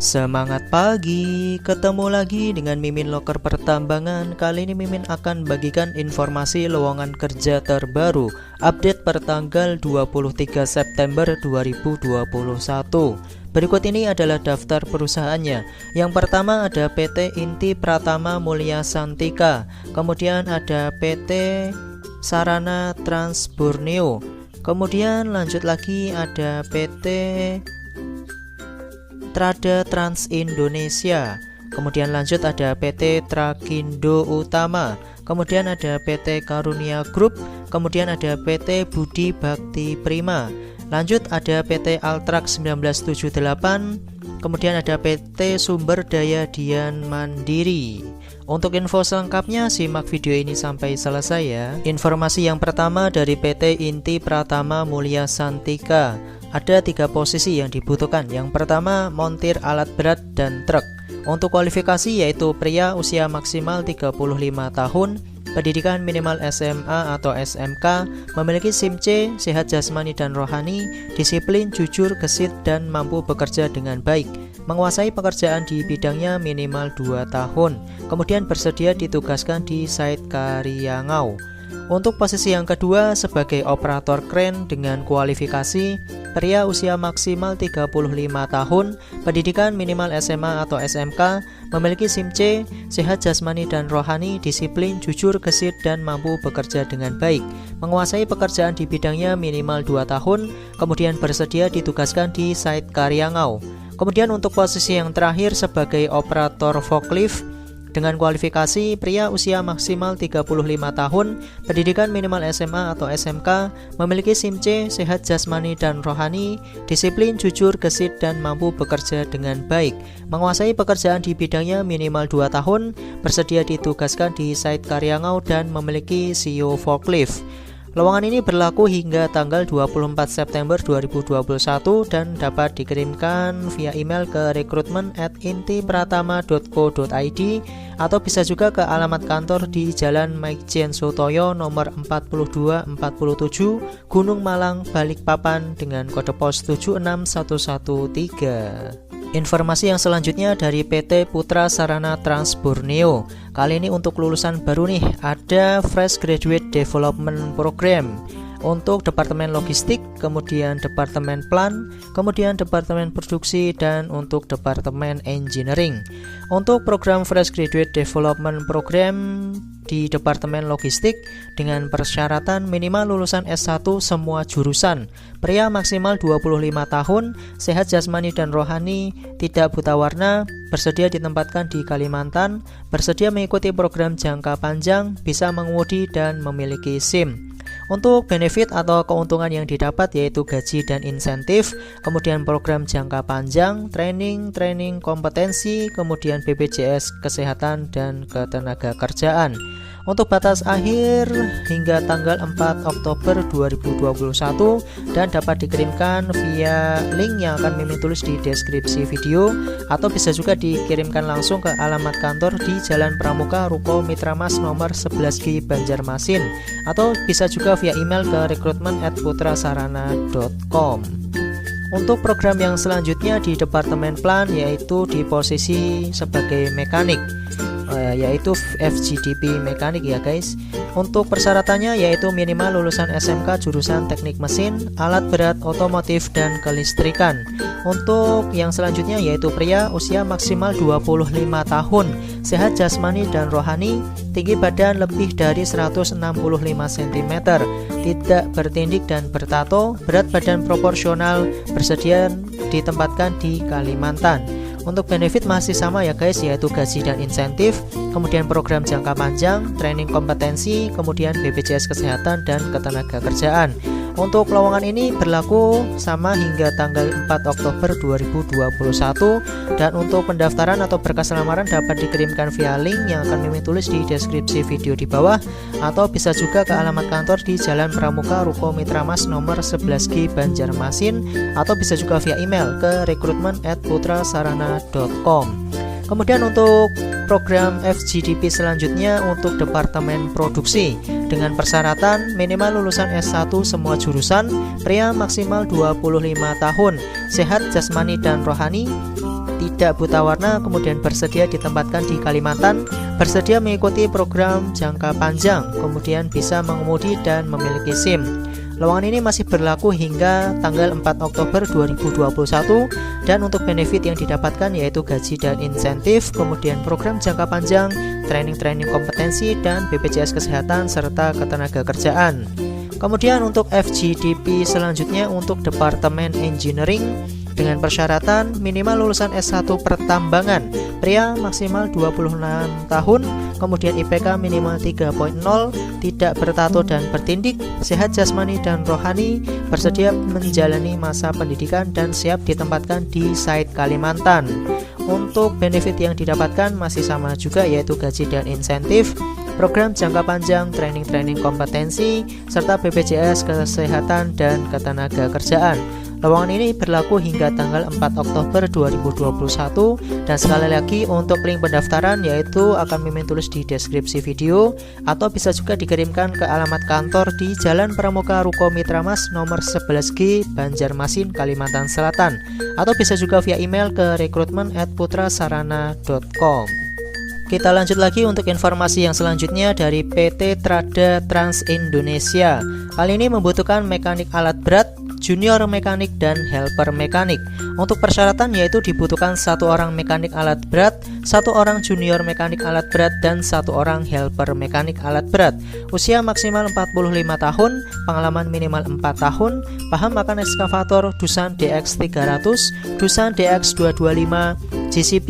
Semangat pagi, ketemu lagi dengan Mimin Loker Pertambangan. Kali ini Mimin akan bagikan informasi lowongan kerja terbaru, update per tanggal 23 September 2021. Berikut ini adalah daftar perusahaannya. Yang pertama ada PT Inti Pratama Mulia Santika, kemudian ada PT Sarana Trans Borneo, kemudian lanjut lagi ada PT Trada Trans Indonesia, kemudian lanjut ada PT Trakindo Utama, kemudian ada PT Karunia Group, kemudian ada PT Budi Bakti Prima, lanjut ada PT Altrax 1978, kemudian ada PT Sumber Daya Dian Mandiri. Untuk info selengkapnya simak video ini sampai selesai ya. Informasi yang pertama dari PT Inti Pratama Mulia Santika. Ada 3 posisi yang dibutuhkan. Yang pertama, montir alat berat dan truk. Untuk kualifikasi yaitu pria usia maksimal 35 tahun, pendidikan minimal SMA atau SMK, memiliki SIM C, sehat jasmani dan rohani, disiplin, jujur, gesit, dan mampu bekerja dengan baik. Menguasai pekerjaan di bidangnya minimal 2 tahun. Kemudian bersedia ditugaskan di site Karyangau. Untuk posisi yang kedua sebagai operator kren dengan kualifikasi pria usia maksimal 35 tahun, pendidikan minimal SMA atau SMK, memiliki SIM C, sehat jasmani dan rohani, disiplin, jujur, gesit, dan mampu bekerja dengan baik. Menguasai pekerjaan di bidangnya minimal 2 tahun, kemudian bersedia ditugaskan di site Karyangau. Kemudian untuk posisi yang terakhir sebagai operator forklift dengan kualifikasi pria usia maksimal 35 tahun, pendidikan minimal SMA atau SMK, memiliki SIM C, sehat jasmani dan rohani, disiplin, jujur, gesit, dan mampu bekerja dengan baik. Menguasai pekerjaan di bidangnya minimal 2 tahun, bersedia ditugaskan di site Karyangau dan memiliki CEO forklift. Lowongan ini berlaku hingga tanggal 24 September 2021 dan dapat dikirimkan via email ke recruitment@intipratama.co.id atau bisa juga ke alamat kantor di Jalan Majen Sutoyo nomor 4247 Gunung Malang, Balikpapan dengan kode pos 76113. Informasi yang selanjutnya dari PT Putra Sarana Trans Borneo. Kali ini untuk lulusan baru nih, ada Fresh Graduate Development Program untuk Departemen Logistik, kemudian Departemen Plan, kemudian Departemen Produksi, dan untuk Departemen Engineering. Untuk program Fresh Graduate Development Program di Departemen Logistik dengan persyaratan minimal lulusan S1 semua jurusan, pria maksimal 25 tahun, sehat jasmani dan rohani, tidak buta warna, bersedia ditempatkan di Kalimantan, bersedia mengikuti program jangka panjang, bisa mengemudi dan memiliki SIM. Untuk benefit atau keuntungan yang didapat yaitu gaji dan insentif, kemudian program jangka panjang, training kompetensi, kemudian BPJS Kesehatan dan Ketenaga Kerjaan. Untuk batas akhir hingga tanggal 4 Oktober 2021 dan dapat dikirimkan via link yang akan Mimin tulis di deskripsi video atau bisa juga dikirimkan langsung ke alamat kantor di Jalan Pramuka, Ruko Mitra Mas nomor 11G Banjarmasin atau bisa juga via email ke recruitment@putrasarana.com. Untuk program yang selanjutnya di Departemen Plan yaitu di posisi sebagai mekanik, yaitu FGDP mekanik ya guys. Untuk persyaratannya yaitu minimal lulusan SMK jurusan teknik mesin, alat berat, otomotif, dan kelistrikan. Untuk yang selanjutnya yaitu pria usia maksimal 25 tahun, sehat jasmani dan rohani, tinggi badan lebih dari 165 cm, tidak bertindik dan bertato, berat badan proporsional, bersedia ditempatkan di Kalimantan. Untuk benefit masih sama ya guys, yaitu gaji dan insentif, kemudian program jangka panjang, training kompetensi, kemudian BPJS Kesehatan dan Ketenaga Kerjaan. Untuk lowongan ini berlaku sama hingga tanggal 4 Oktober 2021 dan untuk pendaftaran atau berkas lamaran dapat dikirimkan via link yang akan Mimin tulis di deskripsi video di bawah atau bisa juga ke alamat kantor di Jalan Pramuka, Ruko Mitra Mas nomor 11G Banjarmasin atau bisa juga via email ke recruitment@putrasarana.com. Kemudian untuk program FGDP selanjutnya untuk Departemen Produksi dengan persyaratan minimal lulusan S1 semua jurusan, pria maksimal 25 tahun, sehat jasmani dan rohani, tidak buta warna, kemudian bersedia ditempatkan di Kalimantan, bersedia mengikuti program jangka panjang, kemudian bisa mengemudi dan memiliki SIM. Lowongan ini masih berlaku hingga tanggal 4 Oktober 2021 dan untuk benefit yang didapatkan yaitu gaji dan insentif, kemudian program jangka panjang, training kompetensi, dan BPJS Kesehatan serta ketenagakerjaan. Kemudian untuk FGDP selanjutnya untuk Departemen Engineering dengan persyaratan minimal lulusan S1 pertambangan, pria maksimal 26 tahun, kemudian IPK minimal 3.0, tidak bertato dan bertindik, sehat jasmani dan rohani, bersedia menjalani masa pendidikan dan siap ditempatkan di site Kalimantan. Untuk benefit yang didapatkan masih sama juga yaitu gaji dan insentif, program jangka panjang, training kompetensi, serta BPJS Kesehatan dan Ketenagakerjaan. Lowongan ini berlaku hingga tanggal 4 Oktober 2021 dan sekali lagi untuk link pendaftaran yaitu akan mimin tulis di deskripsi video atau bisa juga dikirimkan ke alamat kantor di Jalan Pramuka Ruko Mitra Mas nomor 11G Banjarmasin, Kalimantan Selatan, atau bisa juga via email ke rekrutmen@putrasarana.com. Kita lanjut lagi untuk informasi yang selanjutnya dari PT Trada Trans Indonesia. Kali ini membutuhkan mekanik alat berat, junior mekanik, dan helper mekanik. Untuk persyaratan yaitu dibutuhkan 1 orang mekanik alat berat, 1 orang junior mekanik alat berat, dan 1 orang helper mekanik alat berat. Usia maksimal 45 tahun, pengalaman minimal 4 tahun, paham akan ekskavator Doosan DX300, Doosan DX225, JCB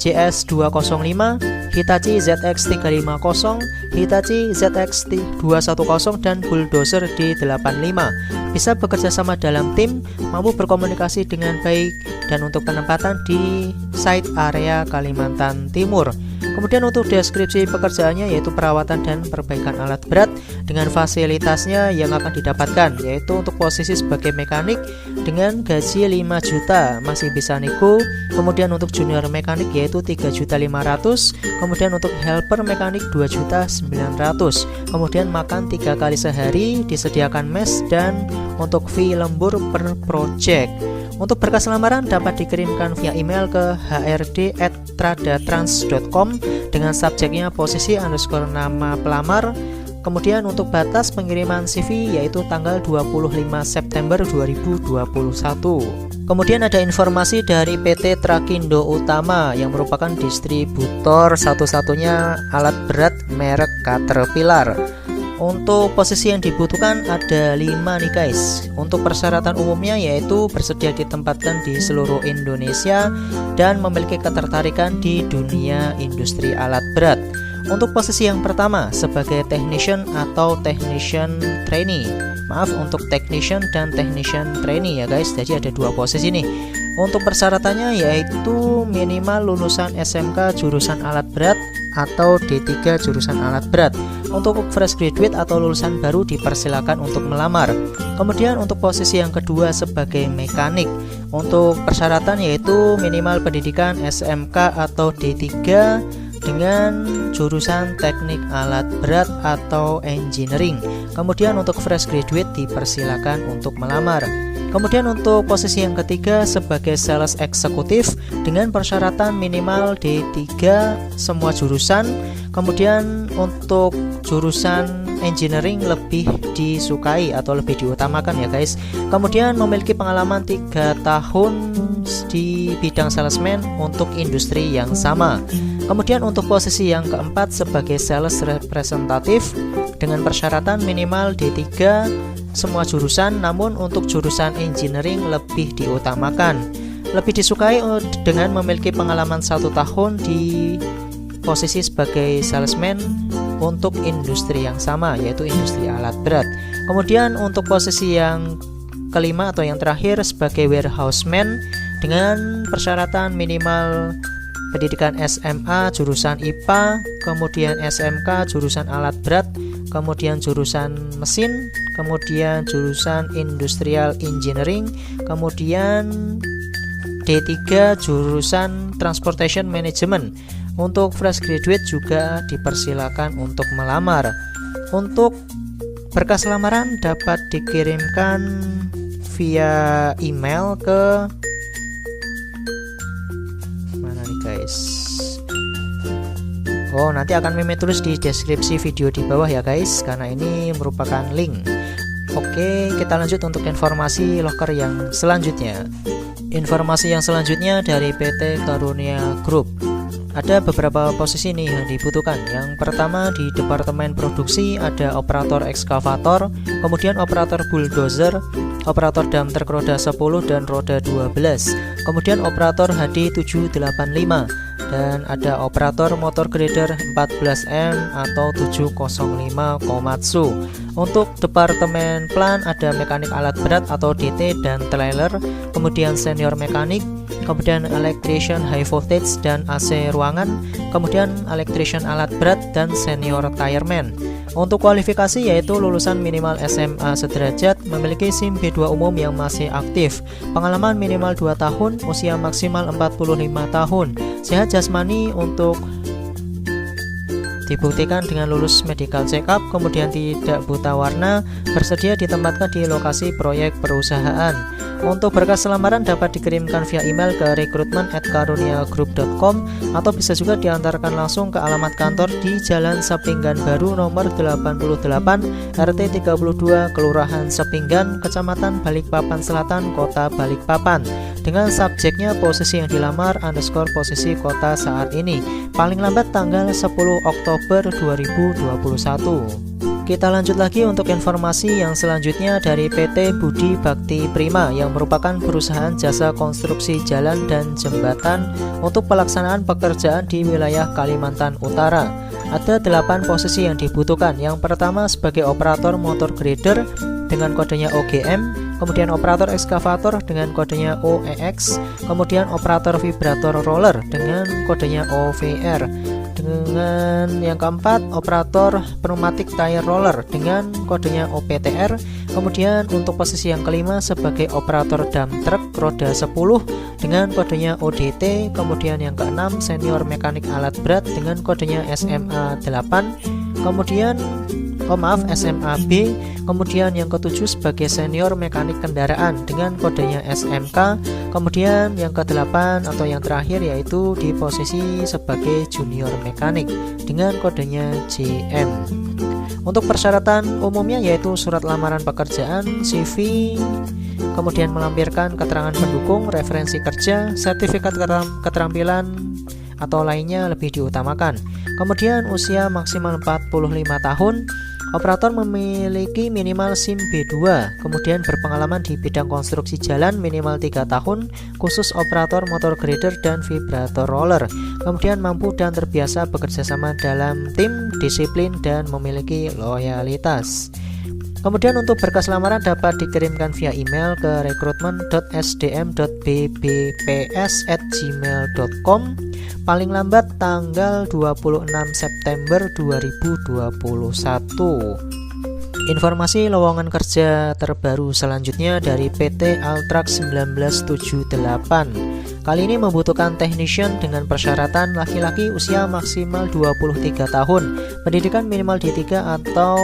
JS205, Hitachi ZX350, Hitachi ZX210, dan bulldozer D85. Bisa bekerja sama dalam tim, mampu berkomunikasi dengan baik, dan untuk penempatan di site area Kalimantan Timur. Kemudian untuk deskripsi pekerjaannya yaitu perawatan dan perbaikan alat berat dengan fasilitasnya yang akan didapatkan yaitu untuk posisi sebagai mekanik dengan gaji 5 juta masih bisa nego. Kemudian untuk junior mekanik yaitu 3.500.000, kemudian untuk helper mekanik 2.900.000, kemudian makan 3 kali sehari, disediakan mes, dan untuk fee lembur per project. Untuk berkas lamaran dapat dikirimkan via email ke hrd@tradatrans.com dengan subjeknya posisi _ nama pelamar. Kemudian untuk batas pengiriman CV yaitu tanggal 25 September 2021. Kemudian ada informasi dari PT Trakindo Utama yang merupakan distributor satu-satunya alat berat merek Caterpillar. Untuk posisi yang dibutuhkan ada 5 nih guys. Untuk persyaratan umumnya yaitu bersedia ditempatkan di seluruh Indonesia dan memiliki ketertarikan di dunia industri alat berat. Untuk posisi yang pertama sebagai technician atau technician trainee. Maaf, untuk technician dan technician trainee ya guys. Jadi ada 2 posisi nih. Untuk persyaratannya yaitu minimal lulusan SMK jurusan alat berat atau D3 jurusan alat berat. Untuk fresh graduate atau lulusan baru dipersilakan untuk melamar. Kemudian untuk posisi yang kedua sebagai mekanik. Untuk persyaratan yaitu minimal pendidikan SMK atau D3 dengan jurusan teknik alat berat atau engineering. Kemudian untuk fresh graduate dipersilakan untuk melamar. Kemudian untuk posisi yang ketiga sebagai sales eksekutif dengan persyaratan minimal D3 semua jurusan. Kemudian untuk jurusan engineering lebih disukai atau lebih diutamakan ya guys. Kemudian memiliki pengalaman 3 tahun di bidang salesman untuk industri yang sama. Kemudian untuk posisi yang keempat sebagai sales representatif dengan persyaratan minimal D3 semua jurusan, namun untuk jurusan engineering lebih diutamakan. Lebih disukai dengan memiliki pengalaman 1 tahun di posisi sebagai salesman untuk industri yang sama yaitu industri alat berat. Kemudian untuk posisi yang kelima atau yang terakhir sebagai warehouseman dengan persyaratan minimal pendidikan SMA jurusan IPA, kemudian SMK jurusan alat berat, kemudian jurusan mesin, kemudian jurusan industrial engineering, kemudian D3 jurusan transportation management. Untuk fresh graduate juga dipersilakan untuk melamar. Untuk berkas lamaran dapat dikirimkan via email ke Oh, nanti akan Meme tulis di deskripsi video di bawah ya guys, karena ini merupakan link. Oke, kita lanjut untuk informasi loker yang selanjutnya. Informasi yang selanjutnya dari PT Karunia Group. Ada beberapa posisi nih yang dibutuhkan. Yang pertama di departemen produksi ada operator ekskavator, kemudian operator bulldozer, operator dump truk roda 10 dan roda 12, kemudian operator HD785, dan ada operator motor grader 14M atau 705 Komatsu. Untuk departemen plan ada mekanik alat berat atau DT dan trailer, kemudian senior mekanik, kemudian electrician high voltage dan AC ruangan, kemudian electrician alat berat dan senior tireman. Untuk kualifikasi yaitu lulusan minimal SMA sederajat, memiliki SIM B2 umum yang masih aktif, pengalaman minimal 2 tahun, usia maksimal 45 tahun, sehat jasmani untuk dibuktikan dengan lulus medical check up, kemudian tidak buta warna, bersedia ditempatkan di lokasi proyek perusahaan. Untuk berkas lamaran dapat dikirimkan via email ke recruitment@karuniagroup.com atau bisa juga diantarkan langsung ke alamat kantor di Jalan Sepinggan Baru nomor 88 RT 32 Kelurahan Sepinggan, Kecamatan Balikpapan Selatan, Kota Balikpapan, dengan subjeknya posisi yang dilamar _ posisi kota saat ini, paling lambat tanggal 10 Oktober 2021. Kita lanjut lagi untuk informasi yang selanjutnya dari PT Budi Bakti Prima yang merupakan perusahaan jasa konstruksi jalan dan jembatan untuk pelaksanaan pekerjaan di wilayah Kalimantan Utara. Ada 8 posisi yang dibutuhkan. Yang pertama sebagai operator motor grader dengan kodenya OGM, kemudian operator ekskavator dengan kodenya OEX, kemudian operator vibrator roller dengan kodenya OVR. Dengan yang keempat, operator pneumatic tire roller dengan kodenya OPTR. Kemudian untuk posisi yang kelima sebagai operator dump truk roda 10 dengan kodenya ODT. Kemudian yang keenam, senior mekanik alat berat dengan kodenya SMA 8. Kemudian SMA B. Kemudian yang ketujuh sebagai senior mekanik kendaraan dengan kodenya SMK. Kemudian yang ke-8 atau yang terakhir yaitu di posisi sebagai junior mekanik dengan kodenya JM. Untuk persyaratan umumnya yaitu surat lamaran pekerjaan, CV, kemudian melampirkan keterangan pendukung, referensi kerja, sertifikat keterampilan atau lainnya lebih diutamakan. Kemudian usia maksimal 45 tahun. Operator memiliki minimal SIM B2, kemudian berpengalaman di bidang konstruksi jalan minimal 3 tahun, khusus operator motor grader dan vibrator roller. Kemudian mampu dan terbiasa bekerja sama dalam tim, disiplin, dan memiliki loyalitas. Kemudian untuk berkas lamaran dapat dikirimkan via email ke recruitment.sdm.bbps@gmail.com paling lambat tanggal 26 September 2021. Informasi lowongan kerja terbaru selanjutnya dari PT Altrax 1978. Kali ini membutuhkan technician dengan persyaratan laki-laki usia maksimal 23 tahun, pendidikan minimal D3 atau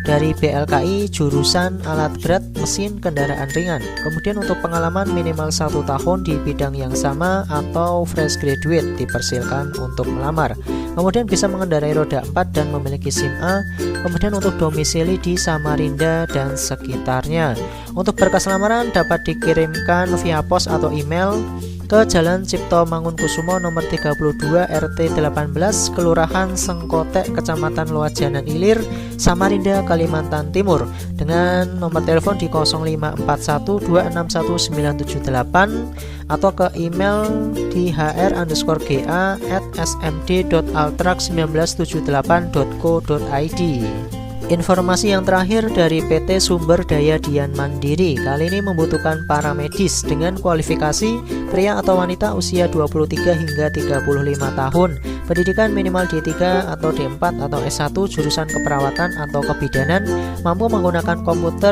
dari BLKI jurusan alat berat mesin kendaraan ringan. Kemudian untuk pengalaman minimal 1 tahun di bidang yang sama atau fresh graduate dipersilakan untuk melamar. Kemudian bisa mengendarai roda 4 dan memiliki SIM A. Kemudian untuk domisili di Samarinda dan sekitarnya. Untuk berkas lamaran dapat dikirimkan via pos atau email ke Jalan Cipto Mangunkusumo nomor 32 RT 18 Kelurahan Sengkotek Kecamatan Loajanan Ilir, Samarinda, Kalimantan Timur dengan nomor telepon di 0541261978 atau ke email di hr_ga@smd.altrax1978.co.id. Informasi yang terakhir dari PT Sumber Daya Dian Mandiri. Kali ini membutuhkan paramedis dengan kualifikasi pria atau wanita usia 23 hingga 35 tahun, pendidikan minimal D3 atau D4 atau S1 jurusan keperawatan atau kebidanan, mampu menggunakan komputer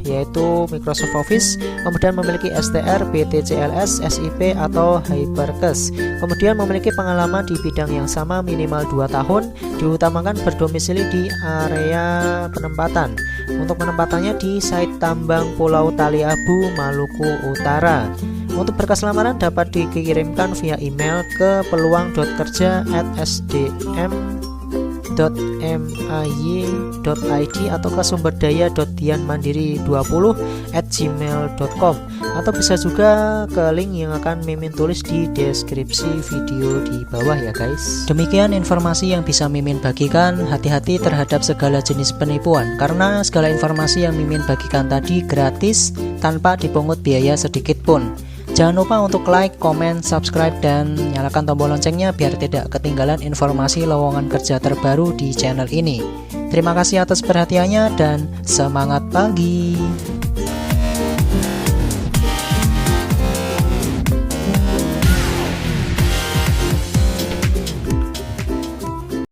yaitu Microsoft Office, kemudian memiliki STR, BTCLS, SIP atau Hypercast, kemudian memiliki pengalaman di bidang yang sama minimal 2 tahun, diutamakan berdomisili di area penempatan. Untuk penempatannya di site tambang Pulau Taliabu, Maluku Utara. Untuk berkas lamaran dapat dikirimkan via email ke peluang.kerja@sdm.my.id atau ke sumberdaya.dianmandiri20@gmail.com, atau bisa juga ke link yang akan Mimin tulis di deskripsi video di bawah ya guys. Demikian informasi yang bisa Mimin bagikan. Hati-hati terhadap segala jenis penipuan, karena segala informasi yang Mimin bagikan tadi gratis tanpa dipungut biaya sedikit pun. Jangan lupa untuk like, komen, subscribe, dan nyalakan tombol loncengnya biar tidak ketinggalan informasi lowongan kerja terbaru di channel ini. Terima kasih atas perhatiannya dan semangat pagi.